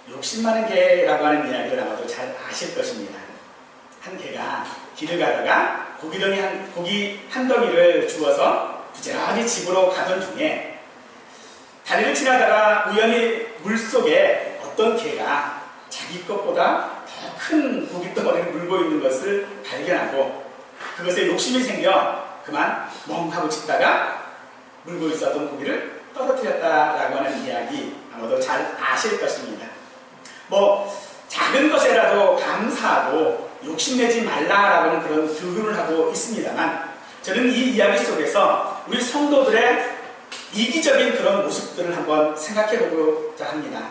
욕심 많은 개라고 하는 이야기를 아마도 잘 아실 것입니다. 한 개가 길을 가다가 고기 한 덩이를 주워서 부지런히 집으로 가던 중에 다리를 지나다가 우연히 물속에 어떤 개가 자기 것보다 더 큰 고깃덩어리를 물고 있는 것을 발견하고 그것에 욕심이 생겨 그만 멍하고 짖다가 물고 있었던 고기를 떨어뜨렸다라고 하는 이야기 아마도 잘 아실 것입니다. 작은 것에라도 감사하고 욕심내지 말라라고 하는 그런 교훈을 하고 있습니다만 저는 이 이야기 속에서 우리 성도들의 이기적인 그런 모습들을 한번 생각해 보고자 합니다.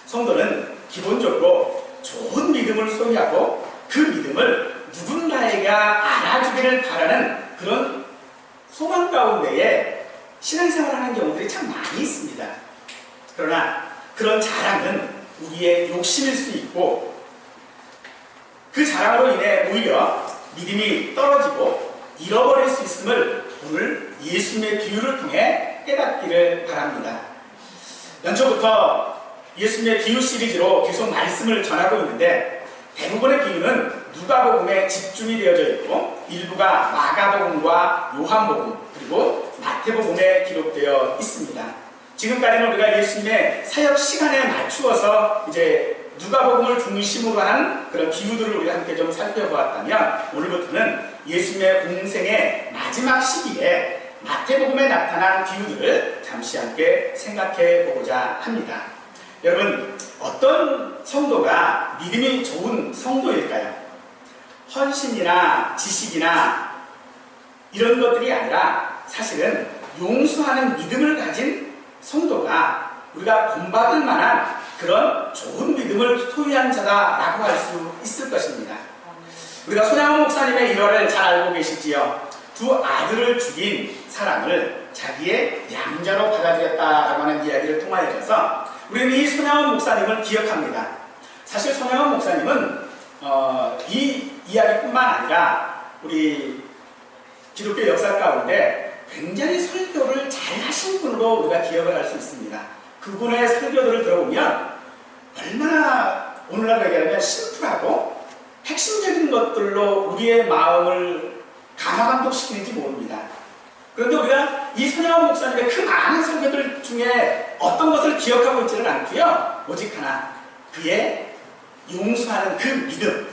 성도는 기본적으로 좋은 믿음을 소유하고 그 믿음을 누군가에가 알아주기를 바라는 그런 소망 가운데에 신앙생활을 하는 경우들이 참 많이 있습니다. 그러나 그런 자랑은 우리의 욕심일 수 있고 그 자랑으로 인해 오히려 믿음이 떨어지고 잃어버릴 수 있음을 오늘 예수님의 비유를 통해 깨닫기를 바랍니다. 연초부터 예수님의 비유 시리즈로 계속 말씀을 전하고 있는데 대부분의 비유는 누가복음에 집중이 되어져 있고 일부가 마가복음과 요한복음 그리고 마태복음에 기록되어 있습니다. 지금까지는 우리가 예수님의 사역 시간에 맞추어서 이제 누가복음을 중심으로 한 그런 비유들을 우리가 함께 좀 살펴보았다면 오늘부터는 예수님의 공생의 마지막 시기에 마태복음에 나타난 비유들을 잠시 함께 생각해 보고자 합니다. 여러분, 어떤 성도가 믿음이 좋은 성도일까요? 헌신이나 지식이나 이런 것들이 아니라 사실은 용서하는 믿음을 가진 성도가 우리가 본받을 만한 그런 좋은 믿음을 소유한 자다라고 할 수 있을 것입니다. 우리가 손양원 목사님의 일화를 잘 알고 계시지요. 두 아들을 죽인 사람을 자기의 양자로 받아들였다라고 하는 이야기를 통하여서 우리는 이 손양원 목사님을 기억합니다. 사실 손양원 목사님은 이 이야기뿐만 아니라 우리 기독교 역사 가운데 굉장히 설교를 잘 하신 분으로 우리가 기억을 할 수 있습니다. 그분의 설교들을 들어보면 얼마나 오늘날로 얘기하면 심플하고 핵심적인 것들로 우리의 마음을 감화감동시키는지 모릅니다. 그런데 우리가 이 손양원 목사님의 그 많은 설교들 중에 어떤 것을 기억하고 있지는 않고요. 오직 하나, 그의 용서하는 그 믿음,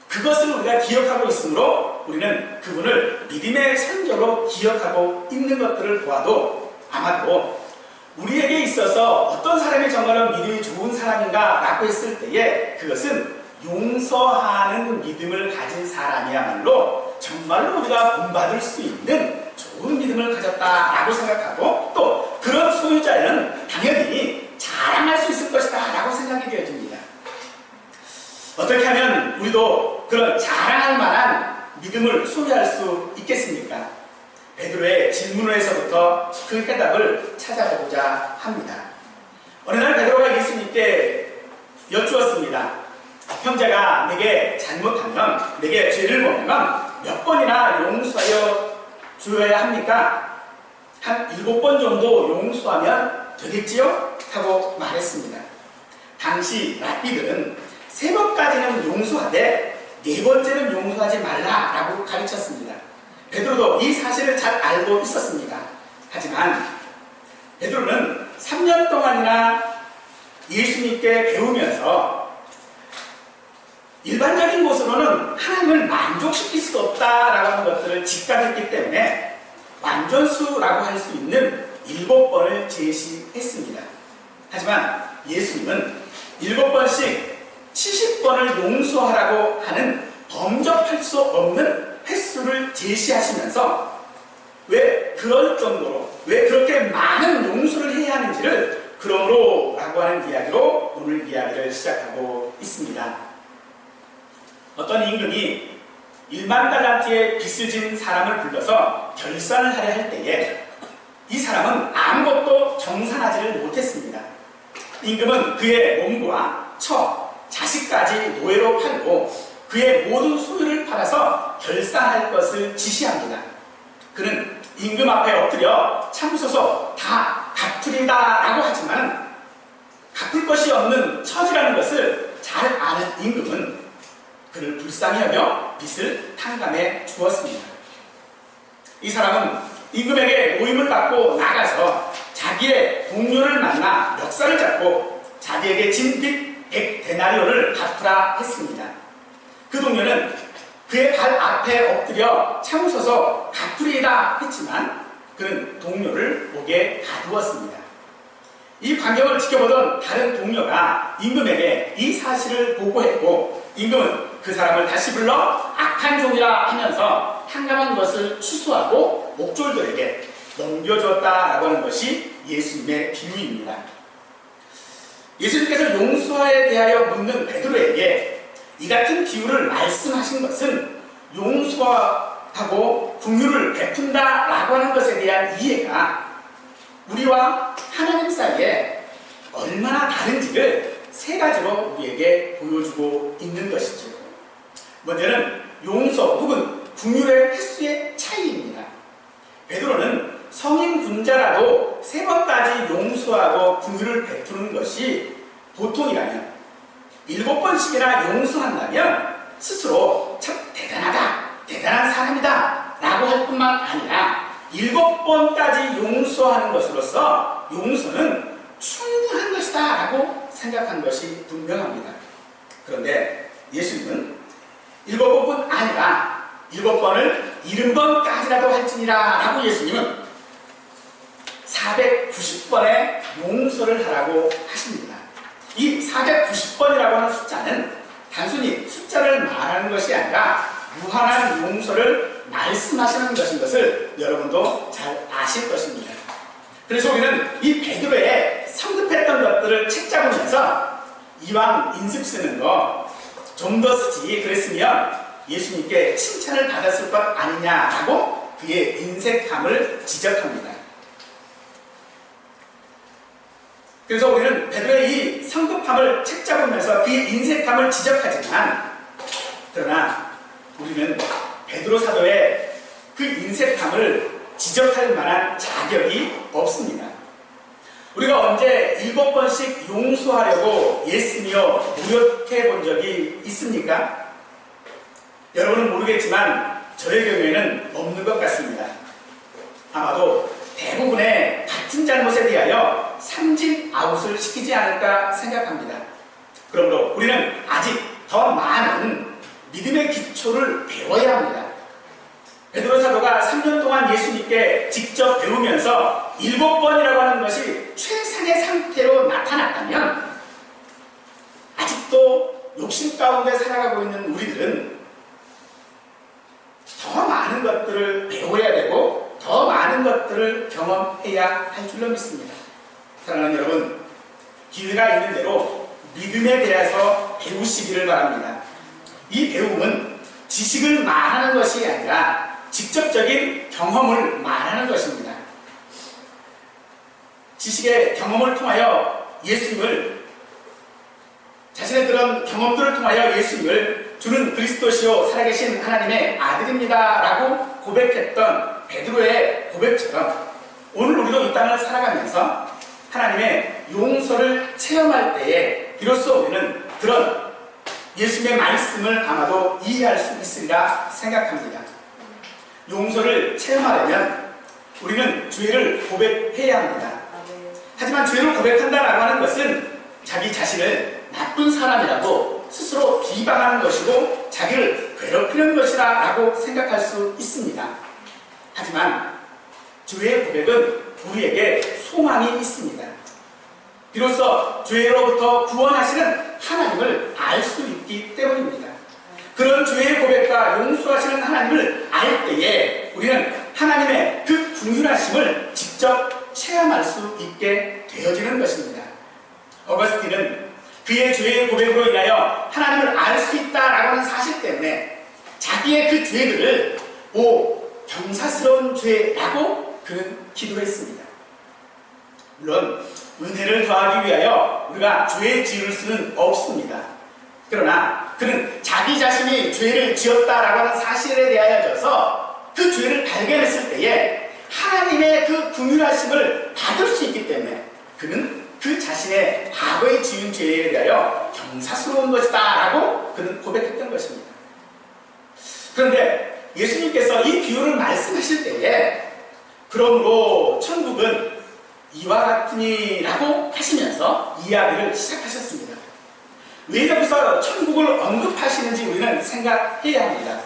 그것을 우리가 기억하고 있으므로 우리는 그분을 믿음의 선조로 기억하고 있는 것들을 보아도 아마도 우리에게 있어서 어떤 사람이 정말로 믿음이 좋은 사람인가 라고 했을 때에 그것은 용서하는 믿음을 가진 사람이야말로 정말로 우리가 본받을 수 있는 좋은 믿음을 가졌다라고 생각하고 또 그런 소유자는 당연히 자랑할 수 있을 것이다 라고 생각이 되어집니다. 어떻게 하면 우리도 그런 자랑할 만한 믿음을 소유할 수 있겠습니까? 베드로의 질문에서부터 그 해답을 찾아보고자 합니다. 어느 날 베드로가 예수님께 여쭈었습니다. 형제가 내게 잘못하면, 내게 죄를 범하면 몇 번이나 용서하여 주어야 합니까? 한 7번 정도 용서하면 되겠지요? 하고 말했습니다. 당시 랍비들은 3번까지는 용서하되 4번째는 용서하지 말라라고 가르쳤습니다. 베드로도 이 사실을 잘 알고 있었습니다. 하지만 베드로는 3년 동안이나 예수님께 배우면서 일반적인 것으로는 하나님을 만족시킬 수 없다라고 하는 것들을 직감했기 때문에 완전수라고 할 수 있는 7번을 제시했습니다. 하지만 예수님은 7번씩 70번을 용서하라고 하는 범접할 수 없는 횟수를 제시하시면서 왜 그럴 정도로, 왜 그렇게 많은 용서를 해야 하는지를 그러므로 라고 하는 이야기로 오늘 이야기를 시작하고 있습니다. 어떤 임금이 1만 달란트의 빚을 진 사람을 불러서 결산을 하려 할 때에 이 사람은 아무것도 정산하지를 못했습니다. 임금은 그의 몸과 처, 자식까지 노예로 팔고 그의 모든 소유를 팔아서 결산할 것을 지시합니다. 그는 임금 앞에 엎드려 참으소서 다 갚으리다 라고 하지만 갚을 것이 없는 처지라는 것을 잘 아는 임금은 그를 불쌍히 여겨 빚을 탕감해 주었습니다. 이 사람은 임금에게 모임을 받고 나가서 자기의 동료를 만나 멱살을 잡고 자기에게 진 빚 100데나리온을 갚으라 했습니다. 그 동료는 그의 발 앞에 엎드려 참으소서 갚으리이다 했지만 그는 동료를 목에 가두었습니다. 이 광경을 지켜보던 다른 동료가 임금에게 이 사실을 보고했고 임금은 그 사람을 다시 불러 악한 종이라 하면서 탕감한 것을 취소하고 목졸들에게 넘겨줬다라고 하는 것이 예수님의 비유입니다. 예수님께서 용서에 대하여 묻는 베드로에게 이 같은 비유를 말씀하신 것은 용서하고 긍휼을 베푼다라고 하는 것에 대한 이해가 우리와 하나님 사이에 얼마나 다른지를 세 가지로 우리에게 보여주고 있는 것이죠. 먼저는 용서 혹은 긍휼의 횟수의 차이입니다. 베드로는 성인 군자라도 3번까지 용서하고 긍휼을 베푸는 것이 보통이라면 7번씩이나 용서한다면 스스로 참 대단한 사람이다 라고 할 뿐만 아니라 7번까지 용서하는 것으로서 용서는 충분한 것이다 라고 생각한 것이 분명합니다. 그런데 예수님은 7번뿐 아니라 7번을 70번까지라도 할지니라 라고 예수님은 490번의 용서를 하라고 하십니다. 이 490번이라고 하는 숫자는 단순히 숫자를 말하는 것이 아니라 무한한 용서를 말씀하시는 것인 것을 여러분도 잘 아실 것입니다. 그래서 우리는 이 베드로의 성급했던 것들을 책 잡으면서 이왕 인습 쓰는 거 좀 더 쓰지 그랬으면 예수님께 칭찬을 받았을 것 아니냐라고 그의 인색함을 지적합니다. 그래서 우리는 베드로의 이 성급함을 책 잡으면서 그의 인색함을 지적하지만 그러나 우리는 베드로 사도의 그 인색함을 지적할 만한 자격이 없습니다. 우리가 언제 7번씩 용서하려고 애쓰며 노력해 본 적이 있습니까? 여러분은 모르겠지만 저의 경우에는 없는 것 같습니다. 아마도 대부분의 같은 잘못에 대하여 삼진 아웃을 시키지 않을까 생각합니다. 그러므로 우리는 아직 더 많은 믿음의 기초를 배워야 합니다. 베드로 사도가 3년 동안 예수님께 직접 배우면서 7번이라고 하는 것이 최상의 상태로 나타났다면 아직도 욕심 가운데 살아가고 있는 우리들은 더 많은 것들을 배워야 되고 더 많은 것들을 경험해야 할 줄로 믿습니다. 사랑하는 여러분, 기회가 있는 대로 믿음에 대해서 배우시기를 바랍니다. 이 배움은 지식을 말하는 것이 아니라 직접적인 경험을 말하는 것입니다. 지식의 경험을 통하여 예수님을, 자신의 그런 경험들을 통하여 예수님을 주는 그리스도시요 살아계신 하나님의 아들입니다 라고 고백했던 베드로의 고백처럼 오늘 우리도 이 땅을 살아가면서 하나님의 용서를 체험할 때에 비로소 우리는 그런 예수님의 말씀을 아마도 이해할 수 있으리라 생각합니다. 용서를 체험하려면 우리는 죄를 고백해야 합니다. 하지만 죄를 고백한다라고 하는 것은 자기 자신을 나쁜 사람이라고 스스로 비방하는 것이고 자기를 괴롭히는 것이라고 생각할 수 있습니다. 하지만 죄의 고백은 우리에게 소망이 있습니다. 비로소 죄로부터 구원하시는 하나님을 알 수 있기 때문입니다. 그런 죄의 고백과 용서하시는 하나님을 알 때에 우리는 하나님의 그 긍휼하심을 직접 체험할 수 있게 되어지는 것입니다. 어거스틴은 그의 죄의 고백으로 인하여 하나님을 알 수 있다라고 하는 사실 때문에 자기의 그 죄들을 경사스러운 죄라고 그는 기도했습니다. 물론 은혜를 더하기 위하여 우리가 죄의 지을 수는 없습니다. 그러나 그는 자기 자신이 죄를 지었다라고 하는 사실에 대하여져서 그 죄를 발견했을 때에 하나님의 그 긍휼하심을 받을 수 있기 때문에 그는 그 자신의 과거에 지은 죄에 대하여 경사스러운 것이다 라고 그는 고백했던 것입니다. 그런데 예수님께서 이 비유를 말씀하실 때에 그러므로 천국은 이와 같으니라고 하시면서 이야기를 시작하셨습니다. 왜 여기서 천국을 언급하시는지 우리는 생각해야 합니다.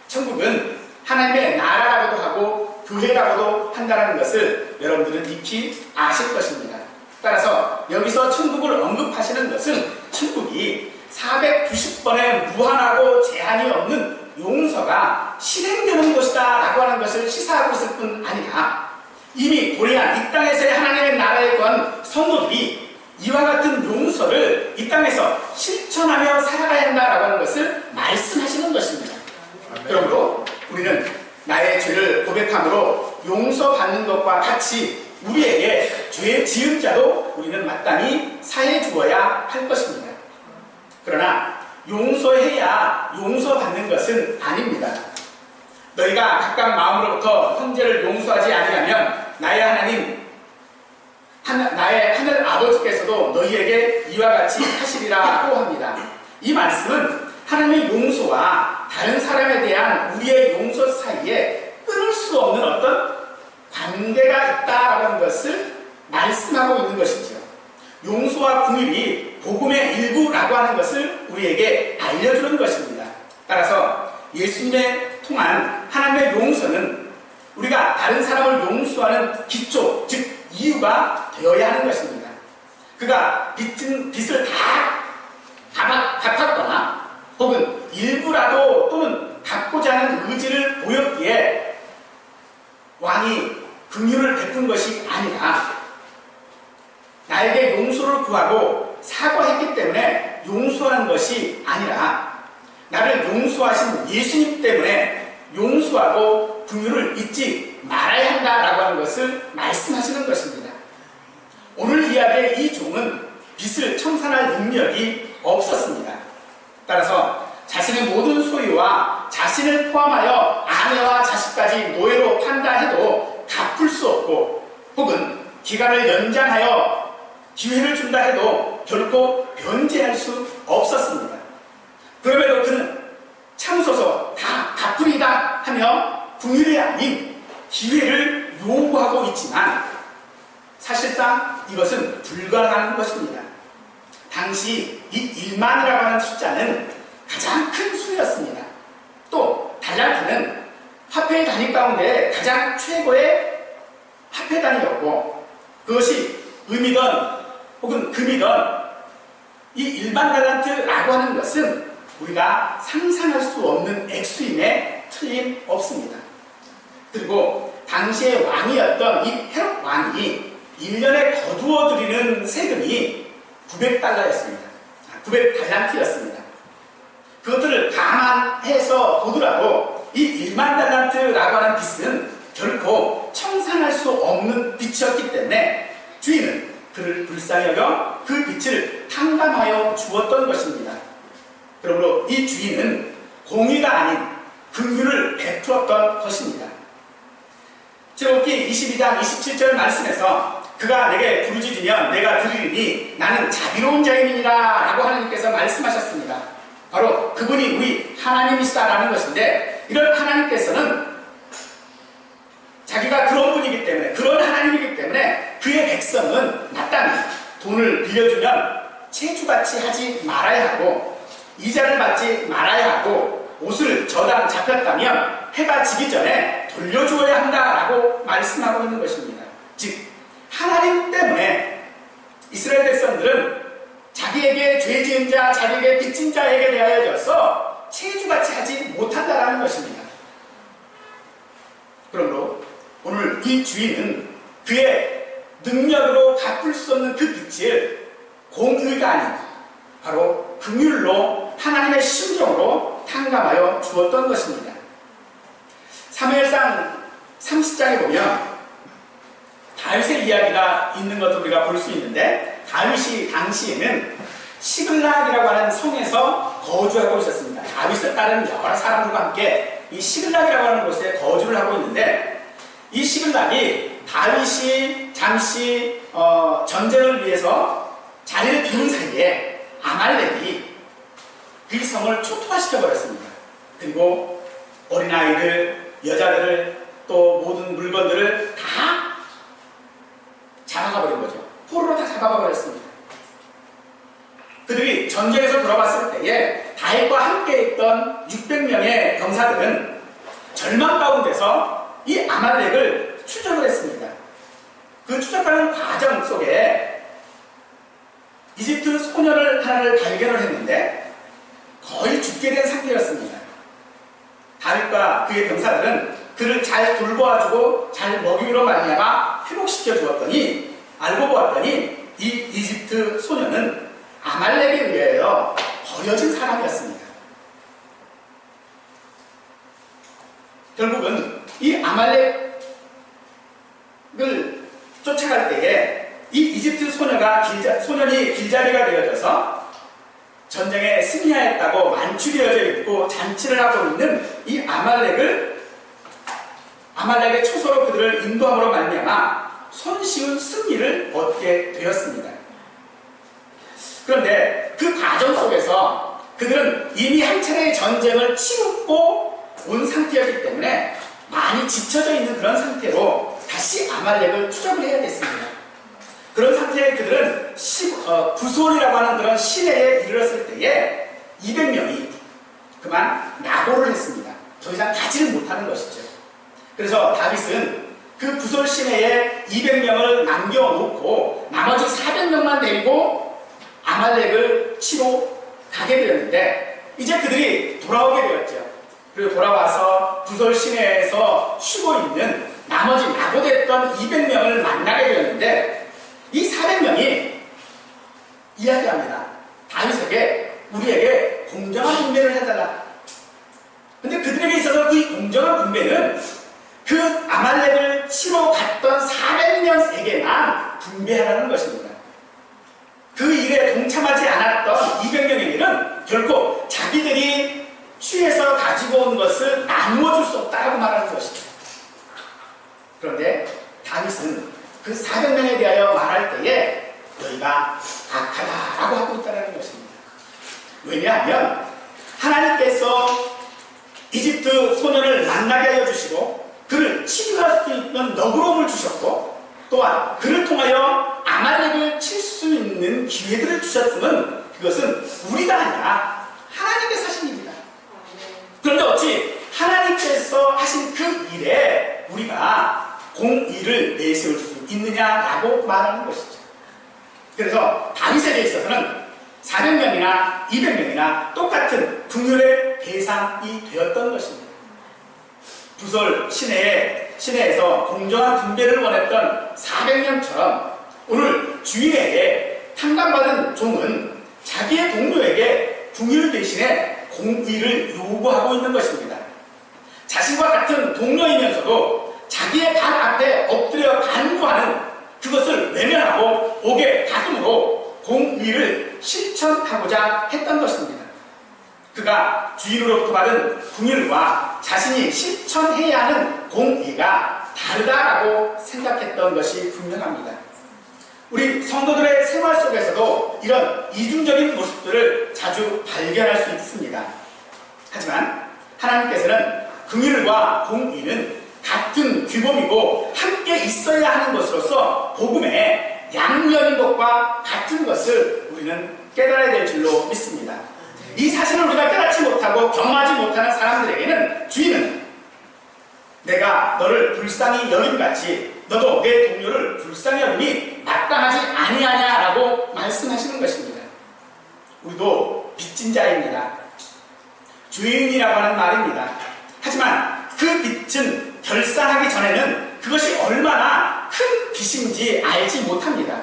천국은 하나님의 나라라고도 하고 교회라고도 한다는 것을 여러분들은 익히 아실 것입니다. 따라서 여기서 천국을 언급하시는 것은 천국이 490번의 무한하고 제한이 없는 용서가 실행되는 것이다 라고 하는 것을 시사하고 있을 뿐 아니라 이미 고려한 이 땅에서의 하나님의 나라에 거한 성도들이 이와 같은 용서를 이 땅에서 실천하며 살아가야 한다라고 하는 것을 말씀하시는 것입니다. 그러므로 우리는 나의 죄를 고백함으로 용서받는 것과 같이 우리에게 죄 지은 자도 우리는 마땅히 사해 주어야 할 것입니다. 그러나 용서해야 용서받는 것은 아닙니다. 너희가 각각 마음으로부터 형제를 용서하지 않으려면 나의 하늘 아버지께서도 너희에게 이와 같이 하시리라고 합니다. 이 말씀은 하나님의 용서와 다른 사람에 대한 우리의 용서 사이에 끊을 수 없는 어떤 관계가 있다라고 하는 것을 말씀하고 있는 것이죠. 용서와 긍휼이 복음의 일부라고 하는 것을 우리에게 알려주는 것입니다. 따라서 예수님의 통한 하나님의 용서는 우리가 다른 사람을 용서하는 기초, 즉 이유가 되어야 하는 것입니다. 그가 빚을 다 갚았거나 혹은 일부라도 또는 갚고자 하는 의지를 보였기에 왕이 긍휼을 베푼 것이 아니라 나에게 용서를 구하고 사과했기 때문에 용서하는 것이 아니라 나를 용서하신 예수님 때문에 용서하고 긍휼을 잊지 말아야 한다라고 하는 것을 말씀하시는 것입니다. 오늘 이야기의 이 종은 빚을 청산할 능력이 없었습니다. 따라서 자신의 모든 소유와 자신을 포함하여 아내와 자식까지 노예로 판다 해도 갚을 수 없고 혹은 기간을 연장하여 기회를 준다 해도 결코 변제할 수 없었습니다. 그럼에도 그는 참으소서 다 갚으리다 하며 긍휼이 아닌 기회를 요구하고 있지만 사실상 이것은 불가능한 것입니다. 당시 이 1만이라고 하는 숫자는 가장 큰 수였습니다. 또 달란트는 화폐의 단위 가운데 가장 최고의 화폐 단위였고 그것이 은이든 혹은 금이든 이 1만 달란트라고 하는 것은 우리가 상상할 수 없는 액수임에 틀림없습니다. 그리고 당시의 왕이었던 이 헤롯 왕이 1년에 거두어들이는 세금이 900달러였습니다. 900달란트였습니다. 그것들을 감안해서 보더라도 이 1만 달란트라고 하는 빚은 결코 청산할 수 없는 빚이었기 때문에 주인은 그를 불쌍히 여겨 그 빚을 탕감하여 주었던 것입니다. 그러므로 이 주인은 공의가 아닌 긍휼을 베풀었던 것입니다. 출애굽기 22장 27절 말씀에서 그가 내게 부르짖으면 내가 들으리니 나는 자비로운 자임이니라 라고 하나님께서 말씀하셨습니다. 바로 그분이 우리 하나님이시다라는 것인데 이런 하나님께서는 자기가 그런 분이기 때문에 그런 하나님이기 때문에 그의 백성은 마땅히 돈을 빌려주면 채주같이 하지 말아야 하고 이자를 받지 말아야 하고 옷을 저당 잡혔다면 해가 지기 전에 돌려주어야 한다라고 말씀하고 있는 것입니다. 즉 하나님 때문에 이스라엘 백성들은 자기에게 죄 지은 자, 자기에게 빚진 자에게 대하여져서 채주같이 하지 못한다라는 것입니다. 그러므로 오늘 이 주인은 그의 능력으로 갚을 수 없는 그 빚을 공의가 아닌 바로 긍휼로 하나님의 심정으로 탕감하여 주었던 것입니다. 사무엘상 30장에 보면 다윗의 이야기가 있는 것도 우리가 볼 수 있는데 다윗이 당시에는 시글락이라고 하는 성에서 거주하고 있었습니다. 다윗을 따르는 여러 사람들과 함께 이 시글락이라고 하는 곳에 거주를 하고 있는데 이 시글락이 다윗이 잠시 전쟁을 위해서 자리를 비운 사이에 아말렉이 그 성을 초토화시켜 버렸습니다. 그리고 어린아이들, 여자들을 또 모든 물건들을 다 잡아가 버린 거죠. 포로로 다 잡아가 버렸습니다. 그들이 전쟁에서 돌아왔을 때에 다윗과 함께 있던 600명의 병사들은 절망 가운데서 이 아말렉을 추적을 했습니다. 그 추적하는 과정 속에 이집트 소녀를 하나를 발견을 했는데 거의 죽게 된 상태였습니다. 다윗과 그의 병사들은 그를 잘 돌보아주고 잘 먹이로 말미암아 회복시켜 주었더니 알고 보았더니 이 이집트 소녀는 아말렉에 의하여 버려진 사람이었습니다. 결국은 이 아말렉을 쫓아갈 때에 이 이집트 소년이 길자리가 되어져서 전쟁에 승리하였다고 만추되어져 있고 잔치를 하고 있는 이 아말렉의 초소로 그들을 인도함으로 말미암아 손쉬운 승리를 얻게 되었습니다. 그런데 그 과정 속에서 그들은 이미 한 차례의 전쟁을 치르고 온 상태였기 때문에 많이 지쳐져 있는 그런 상태로 다시 아말렉을 추적을 해야 됐습니다. 그런 상태에 그들은 부솔이라고 하는 그런 시내에 이르렀을 때에 200명이 그만 낙오를 했습니다. 더 이상 가지를 못하는 것이죠. 그래서 다윗은 그 부솔 시내에 200명을 남겨놓고 나머지 400명만 데리고 아말렉을 치러 가게 되었는데 이제 그들이 돌아오게 되었죠. 그리고 돌아와서 부솔 시내에서 쉬고 있는 나머지 낙오됐던 200명을 만나게 되었는데 이 400명이 이야기합니다. 다윗에게 우리에게 공정한 분배를 해달라. 근데 그들에게 있어서 그 공정한 분배는 그 아말렉을 치러 갔던 400명에게만 분배하라는 것입니다. 그 일에 동참하지 않았던 200명에게는 결코 자기들이 취해서 가지고 온 것을 나누어 줄 수 없다고 말하는 것이죠. 그런데 다윗은 그 400명에 대하여 말할 때에 너희가 악하다라고 하고 있다는 것입니다. 왜냐하면 하나님께서 이집트 소년을 만나게 하여 주시고 그를 치유할 수 있는 너그러움을 주셨고 또한 그를 통하여 아말렉을 칠 수 있는 기회들을 주셨으면 그것은 우리가 아니라 하나님께서 하신 일이다. 그런데 어찌 하나님께서 하신 그 일에 우리가 공의를 내세울 수 있느냐라고 말하는 것이죠. 그래서 다윗에게 있어서는 400명이나 200명이나 똑같은 분열의 대상이 되었던 것입니다. 부솔 시내에서 공정한 분배를 원했던 400명처럼 오늘 주인에게 탕감받은 종은 자기의 동료에게 궁율 대신에 공의를 요구하고 있는 것입니다. 자신과 같은 동료이면서도 자기의 발 앞에 엎드려 간구하는 그것을 외면하고 옥에 가둠으로 공의를 실천하고자 했던 것입니다. 그가 주인으로부터 받은 궁율과 자신이 실천해야 하는 공의가 다르다라고 생각했던 것이 분명합니다. 우리 성도들의 생활 속에서도 이런 이중적인 모습들을 자주 발견할 수 있습니다. 하지만 하나님께서는 긍휼과 공의는 같은 규범이고 함께 있어야 하는 것으로서 복음의 양면인 것과 같은 것을 우리는 깨달아야 될 줄로 믿습니다. 이 사실을 우리가 깨닫지 못하고 경험하지 못하는 사람들에게는 주인은 내가 너를 불쌍히 여김같이 너도 내 동료를 불쌍히 여김이 마땅하지 아니하냐라고 말씀하시는 것입니다. 우리도 빚진 자입니다. 죄인이라고 하는 말입니다. 하지만 그 빚은 결산하기 전에는 그것이 얼마나 큰 빚인지 알지 못합니다.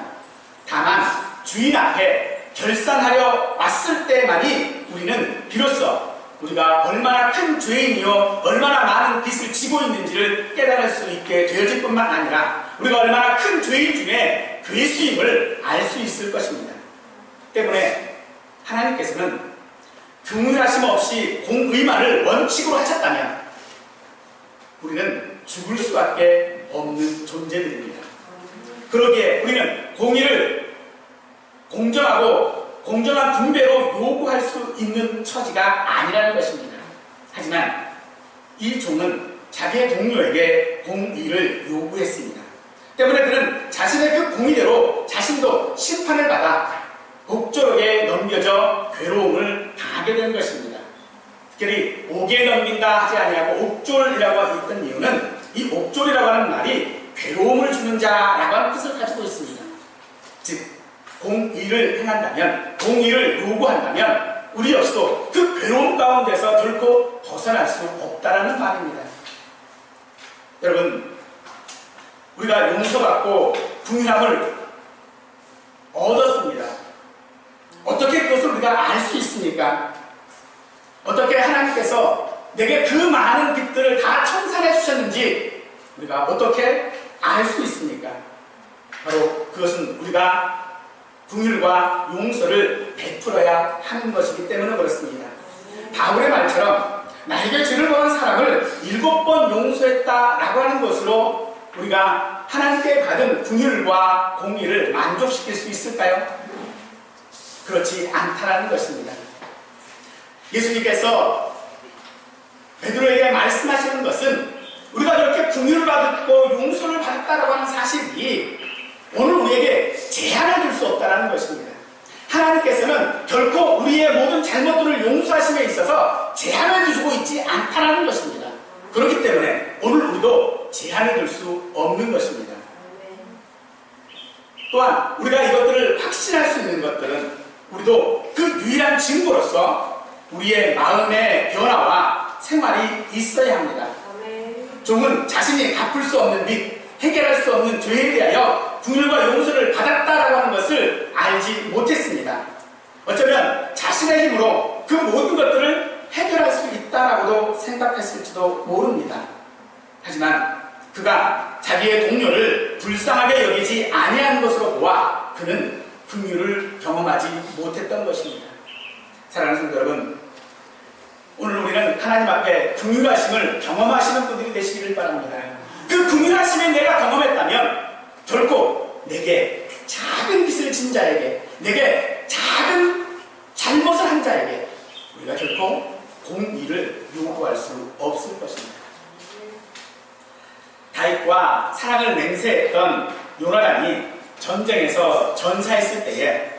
다만 주인 앞에 결산하려 왔을 때만이 우리는 비로소 우리가 얼마나 큰 죄인이요 얼마나 많은 빚을 지고 있는지를 깨달을 수 있게 되어질 뿐만 아니라 우리가 얼마나 큰 죄인 중에 괴수임을 알 수 있을 것입니다. 때문에 하나님께서는 긍휼하심 없이 공의만을 원칙으로 하셨다면 우리는 죽을 수밖에 없는 존재들입니다. 그러기에 우리는 공의를 공정하고 공정한 분배로 요구할 수 있는 처지가 아니라는 것입니다. 하지만 이 종은 자기의 동료에게 공의를 요구했습니다. 때문에 그는 자신의 그 공의대로 자신도 심판을 받아 옥졸에게 넘겨져 괴로움을 당하게 된 것입니다. 특별히 옥에 넘긴다 하지 아니하고 옥졸이라고 했던 이유는 이 옥졸이라고 하는 말이 괴로움을 주는 자라고 하는 뜻을 가지고 있습니다. 즉 공의를 행한다면, 공의를 요구한다면 우리 역시도 그 괴로움 가운데서 결코 벗어날 수 없다라는 말입니다. 여러분, 우리가 용서받고 긍휼함을 얻었습니다. 어떻게 그것을 우리가 알 수 있습니까? 어떻게 하나님께서 내게 그 많은 빛들을 다 청산해 주셨는지 우리가 어떻게 알 수 있습니까? 바로 그것은 우리가 긍휼과 용서를 베풀어야 하는 것이기 때문에 그렇습니다. 바울의 말처럼 나에게 죄를 범한 사람을 7번 용서했다라고 하는 것으로 우리가 하나님께 받은 긍휼과 공의를 만족시킬 수 있을까요? 그렇지 않다라는 것입니다. 예수님께서 베드로에게 말씀하시는 것은 우리가 그렇게 긍휼을 받았고 용서를 받았다라고 하는 사실이 오늘 우리에게 제한을 줄 수 없다는 것입니다. 하나님께서는 결코 우리의 모든 잘못들을 용서하심에 있어서 제한을 두시고 있지 않다는 것입니다. 그렇기 때문에 오늘 우리도 제한을 둘 수 없는 것입니다. 또한 우리가 이것들을 확신할 수 있는 것들은 우리도 그 유일한 증거로서 우리의 마음의 변화와 생활이 있어야 합니다. 종은 자신이 갚을 수 없는 빚, 해결할 수 없는 죄에 대하여 긍휼과 용서를 받았다라고 하는 것을 알지 못했습니다. 어쩌면 자신의 힘으로 그 모든 것들을 해결할 수 있다라고도 생각했을지도 모릅니다. 하지만 그가 자기의 동료를 불쌍하게 여기지 아니한 것으로 보아 그는 긍휼을 경험하지 못했던 것입니다. 사랑하는 성도 여러분, 오늘 우리는 하나님 앞에 긍휼하심을 경험하시는 분들이 되시기를 바랍니다. 그 긍휼하심을 내가 경험했다면 결코 내게 작은 빚을 진 자에게, 내게 작은 잘못을 한 자에게 우리가 결코 공의를 요구할 수 없을 것입니다. 다윗과 사랑을 맹세했던 요나단이 전쟁에서 전사했을 때에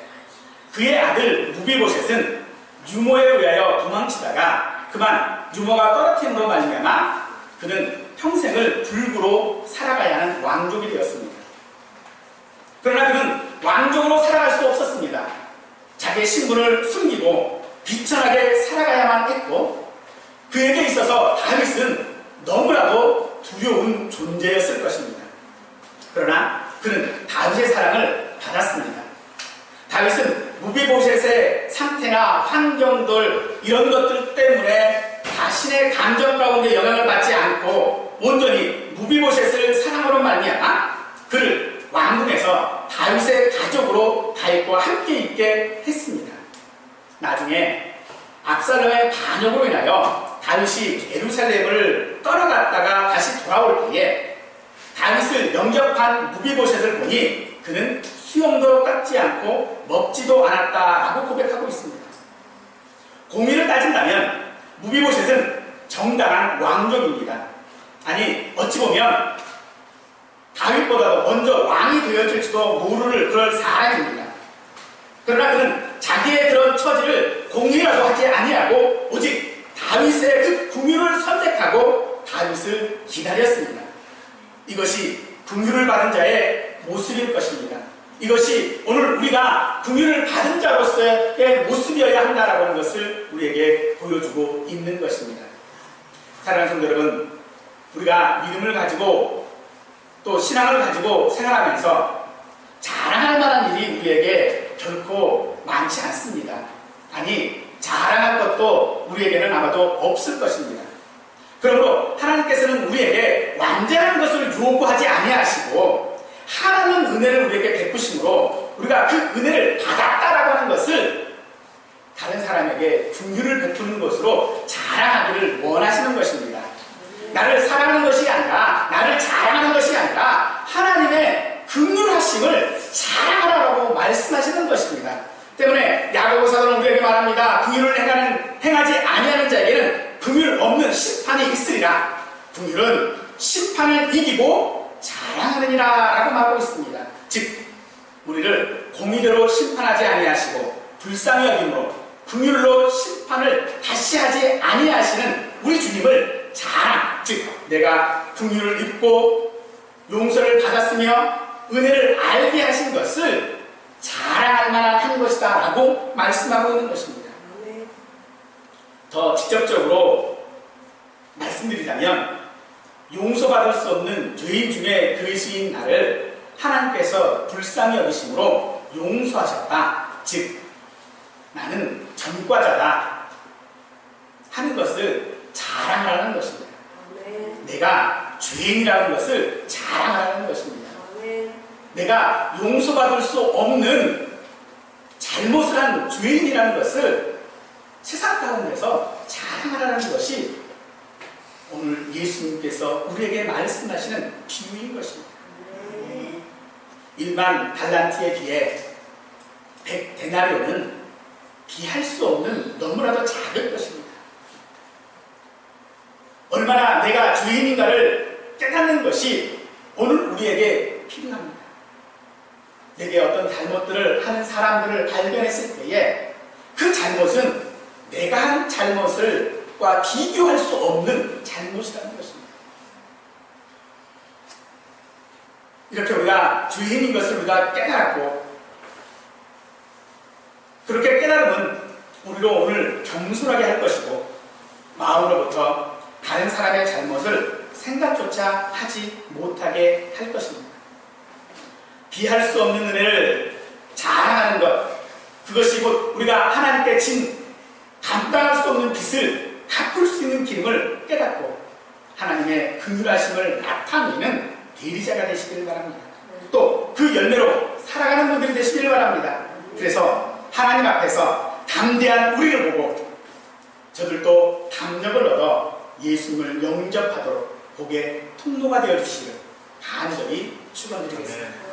그의 아들 무비보셋은 유모에 의하여 도망치다가 그만 유모가 떨어뜨림으로 말미암아 그는 평생을 불구로 살아가야 하는 왕족이 되었습니다. 그러나 그는 왕족으로 살아갈 수 없었습니다. 자기의 신분을 숨기고 비천하게 살아가야만 했고 그에게 있어서 다윗은 너무나도 두려운 존재였을 것입니다. 그러나 그는 다윗의 사랑을 받았습니다. 다윗은 무비보셋의 상태나 환경들 이런 것들 때문에 자신의 감정 가운데 영향을 받지 않고 온전히 무비보셋을 사랑으로 말미암아 그를 왕궁에서 다윗의 가족으로 다윗과 함께 있게 했습니다. 나중에 압살롬의 반역으로 인하여 다윗이 예루살렘을 떠나갔다가 다시 돌아올 때에 다윗을 영접한 무비보셋을 보니 그는 수염도 깎지 않고 먹지도 않았다라고 고백하고 있습니다. 공의를 따진다면 무비보셋은 정당한 왕족입니다. 아니 어찌 보면 다윗보다도 먼저 왕이 되어질지도 모를 그런 사람입니다. 그러나 그는 자기의 그런 처지를 공의라고 하지 아니하고 오직 다윗의 그 긍휼을 선택하고 다윗을 기다렸습니다. 이것이 긍휼을 받은 자의 모습일 것입니다. 이것이 오늘 우리가 긍휼을 받은 자로서의 모습이어야 한다라고 하는 것을 우리에게 보여주고 있는 것입니다. 사랑하는 성도 여러분, 우리가 믿음을 가지고 또 신앙을 가지고 생활하면서 자랑할 만한 일이 우리에게 결코 많지 않습니다. 아니 자랑할 것도 우리에게는 아마도 없을 것입니다. 그러므로 하나님께서는 우리에게 완전한 것을 요구하지 아니하시고 하나님 은혜를 우리에게 베푸심으로 우리가 그 은혜를 받았다라고 하는 것을 다른 사람에게 긍휼을 베푸는 것으로 자랑하기를 원하시는 것입니다. 나를 사랑하는 것이 아니라, 나를 자랑하는 것이 아니라 하나님의 긍휼하심을 자랑하라고 말씀하시는 것입니다. 때문에 야고보 사도는 우리에게 말합니다. 긍휼을 행하지 아니하는 자에게는 긍휼 없는 심판이 있으리라. 긍휼은 심판을 이기고 자랑하느니라 라고 말하고 있습니다. 즉 우리를 공의대로 심판하지 아니하시고 불쌍히 여김으로 긍휼로 심판을 다시 하지 아니하시는 우리 주님을 자랑, 즉 내가 긍휼을 입고 용서를 받았으며 은혜를 알게 하신 것을 자랑할 만한 것이다 라고 말씀하고 있는 것입니다. 더 직접적으로 말씀드리자면 용서받을 수 없는 죄인 중에 그리스도인 나를 하나님께서 불쌍히 여기심으로 용서하셨다. 즉 나는 전과자다 하는 것을 자랑하라는 것입니다. 내가 죄인이라는 것을 자랑하라는 것입니다. 내가 용서받을 수 없는 잘못을 한 죄인이라는 것을 세상 가운데서 자랑하라는 것이 오늘 예수님께서 우리에게 말씀하시는 비유인 것입니다. 일반 달란트에 비해 100데나리온은 비할 수 없는 너무나도 작은 것입니다. 얼마나 내가 죄인인가를 깨닫는 것이 오늘 우리에게 필요합니다. 내게 어떤 잘못들을 하는 사람들을 발견했을 때에 그 잘못은 내가 한 잘못과 비교할 수 없는 잘못이라는 것입니다. 이렇게 우리가 죄인인 것을 우리가 깨달았고, 그렇게 깨달으면 우리로 오늘 겸손하게 할 것이고 마음으로부터 다른 사람의 잘못을 생각조차 하지 못하게 할 것입니다. 비할 수 없는 은혜를 자랑하는 것, 그것이 곧 우리가 하나님께 진 감당할 수 없는 빚을 갚을 수 있는 길임을 깨닫고 하나님의 긍휼하심을 나타내는 대리자가 되시길 바랍니다. 또 그 열매로 살아가는 분들이 되시길 바랍니다. 그래서 하나님 앞에서 담대한 우리를 보고 저들도 담력을 얻어 예수님을 영접하도록 복의 통로가 되어주시기를 간절히 축원드리겠습니다.